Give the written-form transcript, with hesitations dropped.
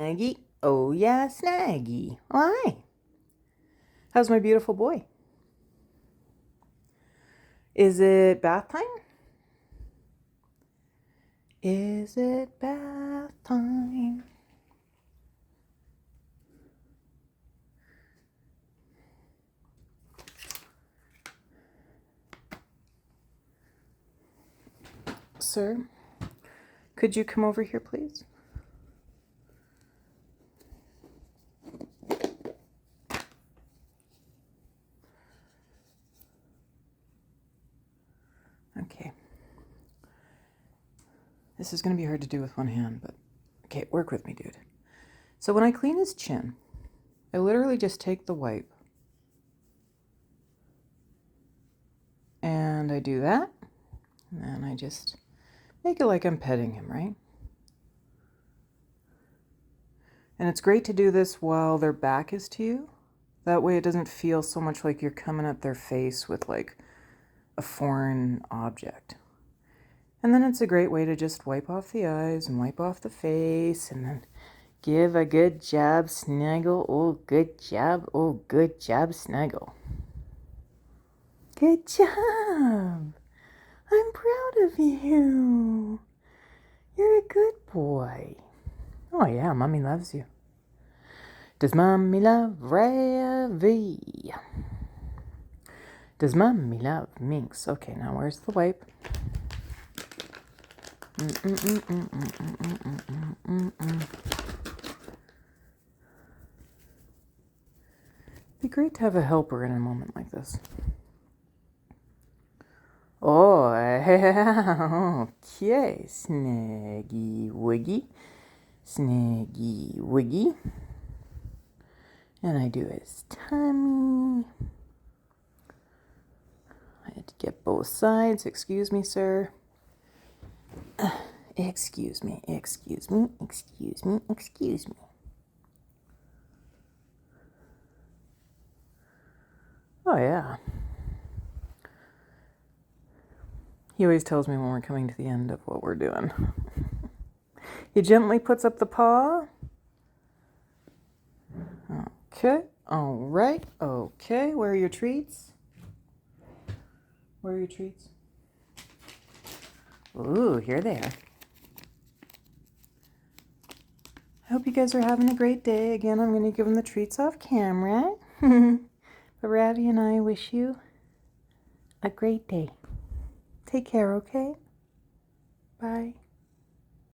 Snaggy. Oh, yeah, Snaggy. Why? How's my beautiful boy? Is it bath time? Is it bath time? Sir, could you come over here, please? Okay. This is going to be hard to do with one hand, but okay, work with me, dude. So when I clean his chin, I literally just take the wipe and I do that, and then I just make it like I'm petting him, right? And it's great to do this while their back is to you. That way it doesn't feel so much like you're coming at their face with like a foreign object. And then it's a great way to just wipe off the eyes and wipe off the face and then give a good job, snuggle. Oh, good job. Oh, good job, snuggle. Good job. I'm proud of you. You're a good boy. Oh, yeah, Mommy loves you. Does Mommy love Ravi? Does Mommy love Minx? Okay, now where's the wipe? Be great to have a helper in a moment like this. Oh, okay. Snaggy Wiggy. Snaggy Wiggy. And I do his tummy. I had to get both sides. Excuse me, sir. Excuse me, excuse me, excuse me, excuse me. Oh, yeah. He always tells me when we're coming to the end of what we're doing. He gently puts up the paw. Okay, all right, okay. Where are your treats? Where are your treats? Ooh, here they are. I hope you guys are having a great day. Again, I'm going to give them the treats off camera. But Ravi and I wish you a great day. Take care, okay? Bye.